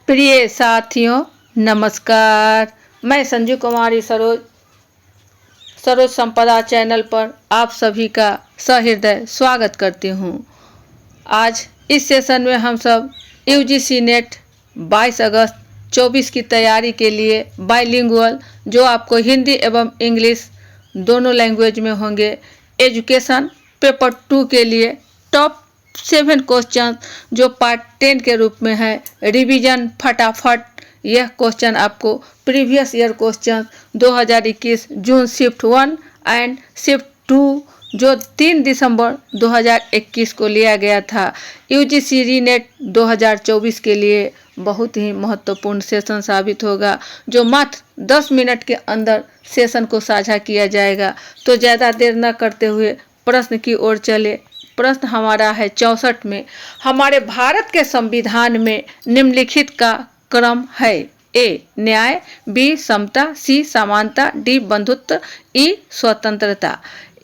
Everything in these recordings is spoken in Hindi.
प्रिय साथियों नमस्कार। मैं संजू कुमारी सरोज संपदा चैनल पर आप सभी का सहृदय स्वागत करती हूँ। आज इस सेशन में हम सब यूजीसी नेट 22 अगस्त 24 की तैयारी के लिए बाइलिंगुअल, जो आपको हिंदी एवं इंग्लिश दोनों लैंग्वेज में होंगे, एजुकेशन पेपर 2 के लिए टॉप 7 क्वेश्चन जो पार्ट 10 के रूप में है, रिवीजन फटाफट। यह क्वेश्चन आपको previous year question 2021 June shift 1 and shift 2 जो 3 दिसंबर 2021 को लिया गया था, यूजीसी रीनेट 2024 के लिए बहुत ही महत्वपूर्ण सेशन साबित होगा, जो मात्र 10 मिनट के अंदर सेशन को साझा किया जाएगा। तो ज़्यादा देर न करते हुए प्रश्न की ओर चले। प्रश्न हमारा है 64 में, हमारे भारत के संविधान में निम्नलिखित का क्रम है: ए न्याय, बी समता, सी समानता, डी बंधुत्व, ई स्वतंत्रता।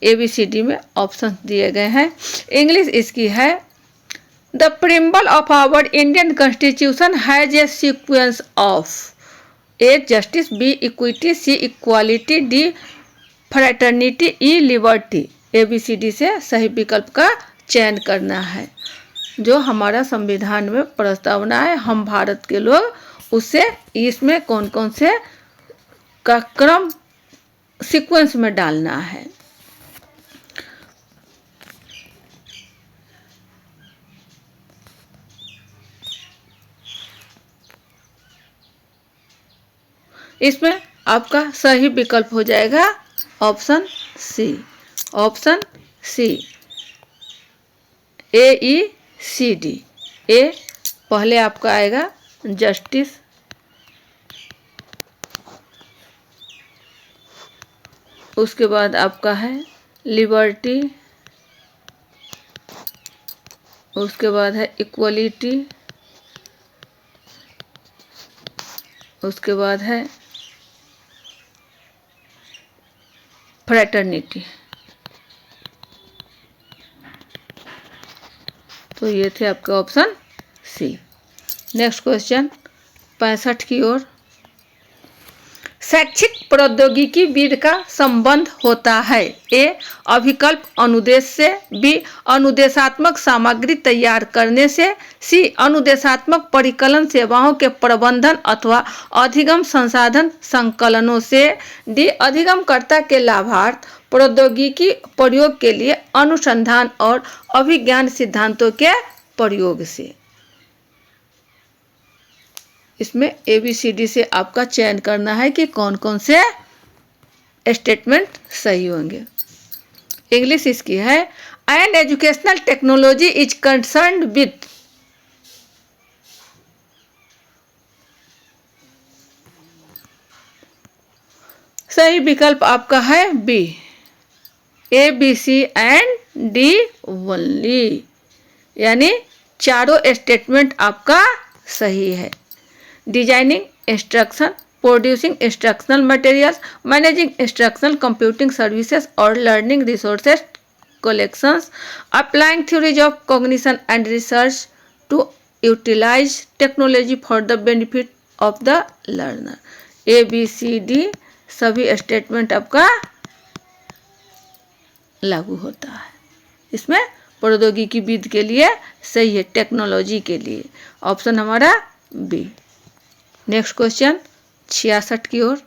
ABCD में ऑप्शन दिए गए हैं। इंग्लिश इसकी है, the preamble of our Indian constitution has a sequence of A justice, B equity, C equality, D fraternity, E liberty. ABCD से सही विकल्प का चयन करना है। जो हमारा संविधान में प्रस्तावना है, हम भारत के लोग, उससे इसमें कौन कौन से का क्रम सीक्वेंस में डालना है। इसमें आपका सही विकल्प हो जाएगा option C. Option C, AECD। A पहले आपका आएगा जस्टिस, उसके बाद आपका है लिबर्टी, उसके बाद है इक्वलिटी, उसके बाद है फ्रैटर्निटी। तो ये थे आपके ऑप्शन सी। नेक्स्ट क्वेश्चन 65 की ओर, शैक्षिक प्रौद्योगिकी विद का संबंध होता है: ए अभिकल्प अनुदेश से, बी अनुदेशात्मक सामग्री तैयार करने से, सी अनुदेशात्मक परिकलन सेवाओं के प्रबंधन अथवा अधिगम संसाधन संकलनों से, डी अधिगमकर्ता के लाभार्थ प्रौद्योगिकी प्रयोग के लिए अनुसंधान और अभिज्ञान सिद्धांतों के प्रयोग से। इसमें ABCD से आपका चयन करना है कि कौन कौन से स्टेटमेंट सही होंगे। इंग्लिश इसकी है, and educational technology is concerned with. सही विकल्प आपका है B, ABC and D only, यानी चारों स्टेटमेंट आपका सही है। Designing instruction, producing instructional materials, managing instructional computing services और learning resources collections, applying theories of cognition and research to utilise technology for the benefit of the learner. ABCD सभी स्टेटमेंट आपका लागू होता है। इसमें प्रौद्योगिकी विद के लिए सही है, टेक्नोलॉजी के लिए ऑप्शन हमारा बी। नेक्स्ट क्वेश्चन 66 की ओर,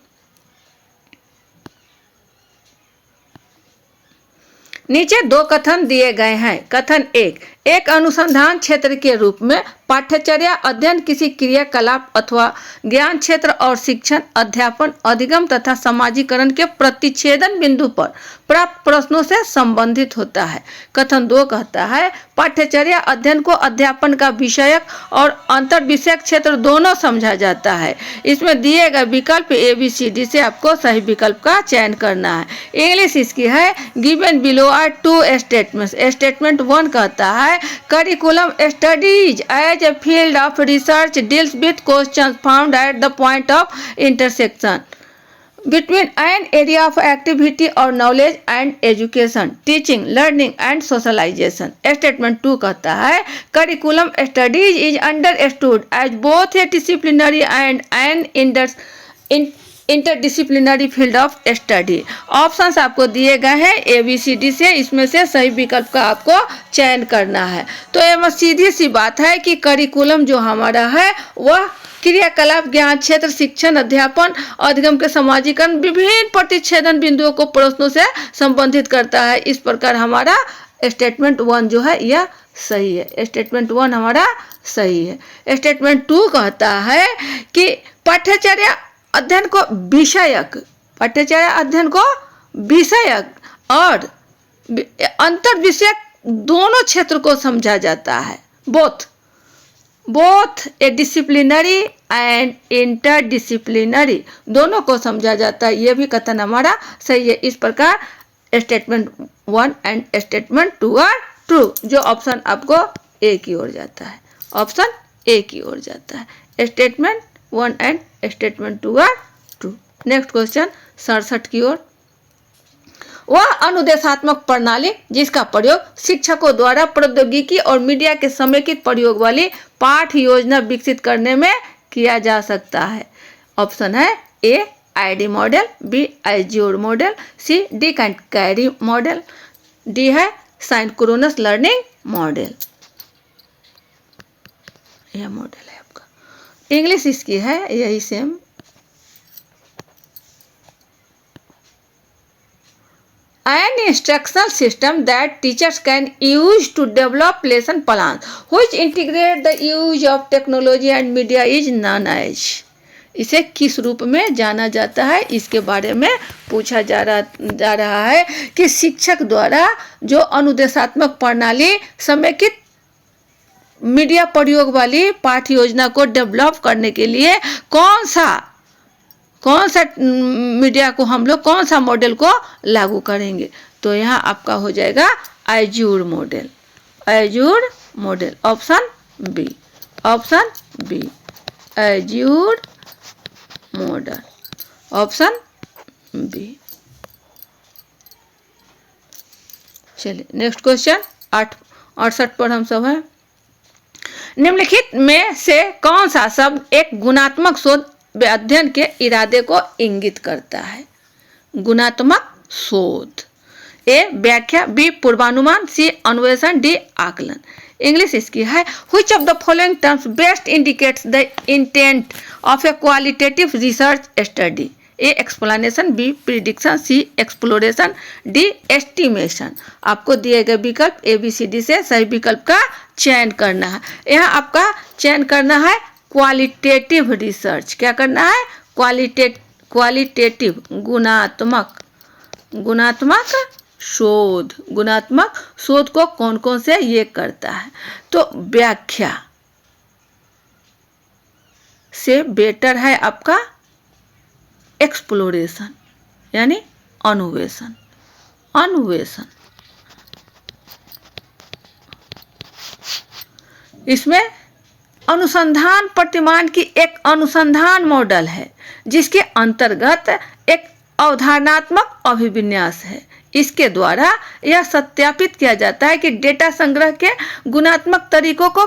नीचे दो कथन दिए गए हैं। कथन एक अनुसंधान क्षेत्र के रूप में पाठ्यचर्या अध्ययन किसी क्रियाकलाप अथवा ज्ञान क्षेत्र और शिक्षण, अध्यापन, अधिगम तथा समाजीकरण के प्रतिच्छेदन बिंदु पर प्राप्त प्रश्नों से संबंधित होता है। कथन 2 कहता है, पाठ्यचर्या अध्ययन को अध्यापन का विषयक और अंतर विषयक क्षेत्र दोनों समझा जाता है। इसमें दिए गए विकल्प ABCD से आपको सही विकल्प का चयन करना है। इंग्लिश इसकी है, given below are 2 statements. Statement 1 कहता है, curriculum studies as a field of research deals with questions found at the point of intersection between an area of activity or knowledge and education, teaching, learning and socialization. Statement 2 कहता है curriculum studies is understood as both a disciplinary and an interdisciplinary field of study. Options आपको दिए गए हैं ABCD से, इसमें से सही विकल्प का आपको चयन करना है। तो ये सीधी सी बात है कि करिकुलम जो हमारा है वह क्रियाकलाप, ज्ञान क्षेत्र, शिक्षण, अध्यापन, अधिगम के समाजीकरण, विभिन्न प्रतिच्छेदन बिंदुओं को प्रश्नों से संबंधित करता है। इस प्रकार हमारा स्टेटमेंट 1 जो है यह सही है। स्टेटमेंट 1 हमारा सही है। स्टेटमेंट 2 कहता है कि पाठ्यचर्या अध्ययन को विषयक, पाठ्यचर्या अध्ययन को विषयक और अंतर विषयक दोनों क्षेत्र को समझा जाता है। Both A disciplinary and interdisciplinary दोनों को समझा जाता है। यह भी कथन हमारा सही है। इस प्रकार statement 1 and statement 2 are true. जो ऑप्शन आपको ए की ओर जाता है, ऑप्शन ए की ओर जाता है। Statement 1 and statement 2 are true. Next question 67 की ओर। वह अनुदेशात्मक प्रणाली जिसका प्रयोग शिक्षकों द्वारा प्रौद्योगिकी और मीडिया के समेकित प्रयोग वाली पाठ योजना विकसित करने में किया जा सकता है। ऑप्शन है A ID model, B azure model, C Dick Carey model, D है सिंक्रोनस लर्निंग मॉडल। यह मॉडल है आपका। इंग्लिश इसकी है यही same. An instructional system that teachers can use to develop lesson plans which integrate the use of technology and media is known as। इसे किस रूप में जाना जाता है, इसके बारे में पूछा जा रहा है कि शिक्षक द्वारा जो अनुदेशात्मक प्रणाली समेकित मीडिया प्रयोग वाली पाठ योजना को डेवलप करने के लिए कौन सा मीडिया को हम लोग, कौन सा मॉडल को लागू करेंगे। तो यहाँ आपका हो जाएगा azure model, azure model. Option B, option B azure model, option B. चलिए नेक्स्ट क्वेश्चन 68 पर हम सब हैं। निम्नलिखित में से कौन सा शब्द एक गुणात्मक शोध अध्ययन के इरादे को इंगित करता है। गुणात्मक शोध। ए व्याख्या, बी पूर्वानुमान, सी अन्वेषण, डी आकलन। इंग्लिश इसकी है which of the following terms best indicates the intent of a qualitative research study. A explanation, B prediction, C exploration, D estimation. आपको दिए गए विकल्प ABCD से सही विकल्प का चयन करना है। यहाँ आपका चयन करना है क्वालिटेटिव रिसर्च। क्या करना है? क्वालिटेटिव, गुणात्मक शोध। गुणात्मक शोध को कौन कौन से ये करता है? तो व्याख्या से बेटर है आपका एक्सप्लोरेशन यानी अन्वेषण। इसमें अनुसंधान प्रतिमान की एक अनुसंधान मॉडल है जिसके अंतर्गत एक अवधारणात्मक अभिविन्यास है। इसके द्वारा यह सत्यापित किया जाता है कि डेटा संग्रह के गुणात्मक तरीकों को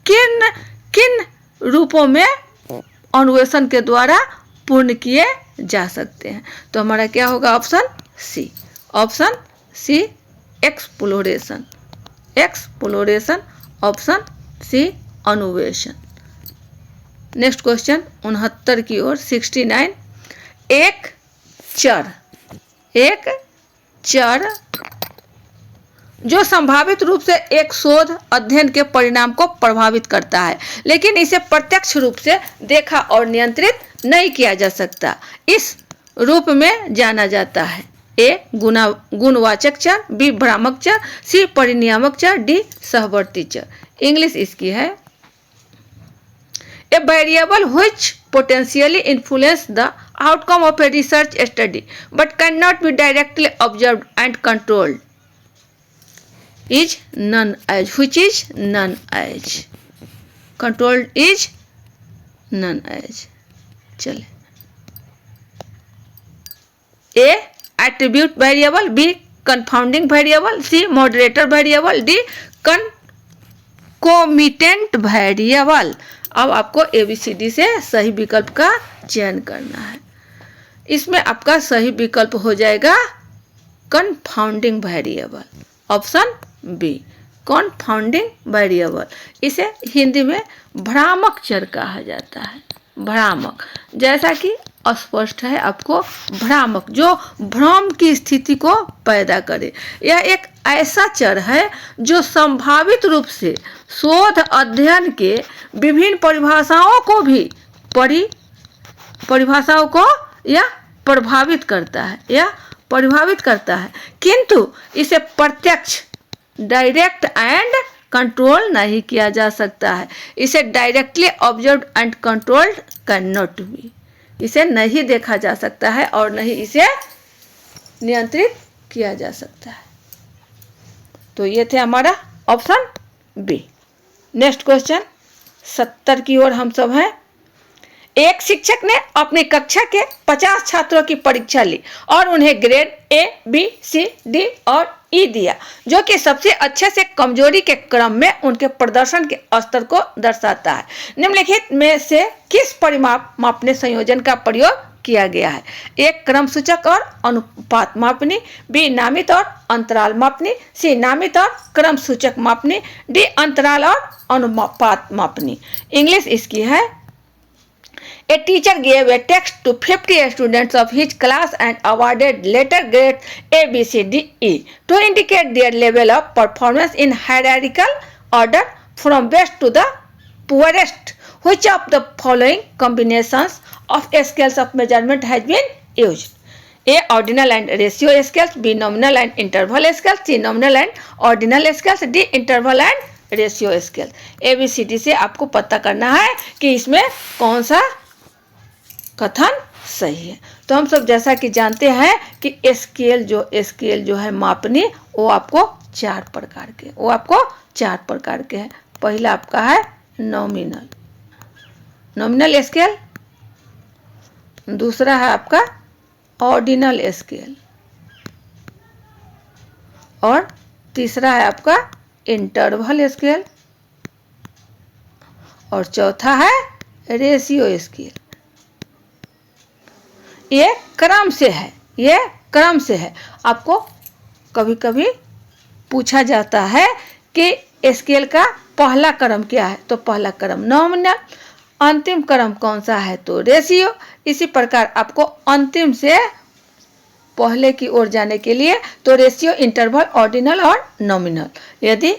किन रूपों में अन्वेषण के द्वारा पूर्ण किए जा सकते हैं। तो हमारा क्या होगा? Option C, option C exploration, option C अन्वेषण। नेक्स्ट क्वेश्चन 69 की ओर 69। एक चर जो संभावित रूप से एक शोध अध्ययन के परिणाम को प्रभावित करता है लेकिन इसे प्रत्यक्ष रूप से देखा और नियंत्रित नहीं किया जा सकता, इस रूप में जाना जाता है। ए गुणवाचक चर, बी भ्रामक चर, सी परिनियामक चर, डी सहवर्ती चर। इंग्लिश इसकी है a variable which potentially influence the outcome of a research study but cannot be directly observed and controlled is known as, which is known as, controlled is known as। चले A attribute variable, B confounding variable, C moderator variable, D concomitant variable. अब आपको ABCD से सही विकल्प का चयन करना है। इसमें आपका सही विकल्प हो जाएगा confounding variable, option B confounding variable. इसे हिंदी में भ्रामक चर कहा जाता है। भ्रामक, जैसा कि अस्पष्ट है आपको, भ्रामक जो भ्रम की स्थिति को पैदा करे। यह एक ऐसा चर है जो संभावित रूप से शोध अध्ययन के विभिन्न परिभाषाओं को यह प्रभावित करता है, किंतु इसे प्रत्यक्ष डायरेक्ट एंड कंट्रोल नहीं किया जा सकता है। इसे directly observed and controlled can not be. इसे नहीं देखा जा सकता है और नहीं इसे नियंत्रित किया जा सकता है। तो ये थे हमारा ऑप्शन बी। नेक्स्ट क्वेश्चन 70 की ओर हम सब हैं। एक शिक्षक ने अपनी कक्षा के 50 छात्रों की परीक्षा ली और उन्हें grade A, B, C, D और E दिया, जो कि सबसे अच्छे से कमजोरी के क्रम में उनके प्रदर्शन के स्तर को दर्शाता है। निम्नलिखित में से किस परिमाप मापने संयोजन का प्रयोग किया गया है? एक क्रम सूचक और अनुपात मापनी, बी नामित और अंतराल मापनी, सी नामित और क्रम सूचक मापनी, डी अंतराल और अनुपात मापनी। इंग्लिश इसकी है, A teacher gave a text to 50 students of his class and awarded letter grades A, B, C, D, E to indicate their level of performance in hierarchical order from best to the poorest. Which of the following combinations of scales of measurement has been used? A. Ordinal and ratio scales, B. Nominal and interval scales, C. Nominal and ordinal scales, D. Interval and ratio scales. ABCD से आपको पता करना है कि इसमें कौन सा कथन सही है। तो हम सब जैसा कि जानते हैं कि स्केल जो है मापनी, वो आपको चार प्रकार के हैं। पहला आपका है नॉमिनल स्केल, दूसरा है आपका ऑर्डिनल स्केल और तीसरा है आपका इंटरवल स्केल और चौथा है रेशियो स्केल। ये क्रम से है। आपको कभी कभी पूछा जाता है कि स्केल का पहला क्रम क्या है, तो पहला क्रम नॉमिनल, अंतिम क्रम कौन सा है तो रेशियो। इसी प्रकार आपको अंतिम से पहले की ओर जाने के लिए तो रेशियो, इंटरवल, ऑर्डिनल और नॉमिनल। यदि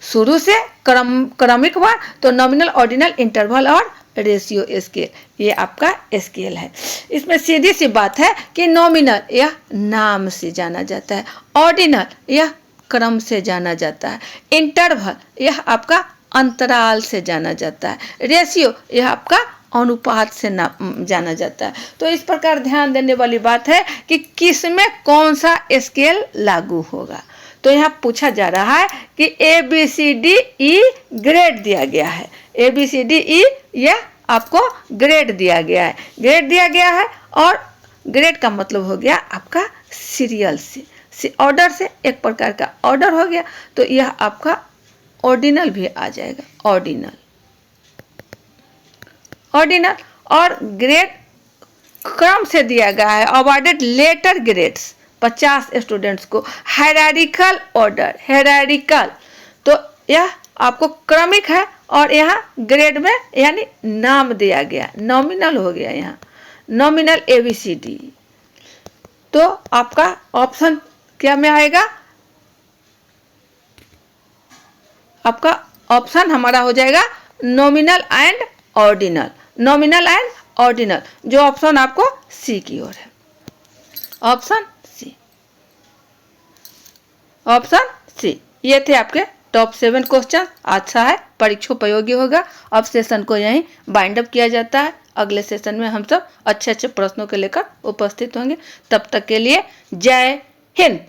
शुरू से क्रमिक हुआ तो नॉमिनल, ऑर्डिनल, इंटरवल और रेशियो स्केल, ये आपका स्केल है। इसमें सीधी सी बात है कि नॉमिनल यह नाम से जाना जाता है, ऑर्डिनल यह क्रम से जाना जाता है, इंटरवल यह आपका अंतराल से जाना जाता है, रेशियो यह आपका अनुपात से जाना जाता है। तो इस प्रकार ध्यान देने वाली बात है कि किसमें कौन सा स्केल लागू होगा। तो यहाँ पूछा जा रहा है कि ABCDE ग्रेड दिया गया है, ABCDE यह आपको ग्रेड दिया गया है और ग्रेड का मतलब हो गया आपका सीरियल से ऑर्डर से, एक प्रकार का ऑर्डर हो गया। तो यह आपका ऑर्डिनल भी आ जाएगा, ऑर्डिनल और ग्रेड क्रम से दिया गया है। अवार्डेड लेटर ग्रेड्स 50 स्टूडेंट्स को, हायरार्किकल ऑर्डर, तो यह आपको क्रमिक है और यहाँ ग्रेड में यानी नाम दिया गया, नॉमिनल हो गया, यहाँ नॉमिनल ABCD। तो आपका ऑप्शन क्या में आएगा? आपका ऑप्शन हमारा हो जाएगा नॉमिनल एंड ऑर्डिनल, जो ऑप्शन आपको सी की ओर है, ऑप्शन सी। ये थे आपके टॉप 7 क्वेश्चन। अच्छा है, परीक्षोपयोगी होगा। अब सेशन को यहीं बाइंड अप किया जाता है। अगले सेशन में हम सब अच्छे प्रश्नों के लेकर उपस्थित होंगे। तब तक के लिए जय हिंद।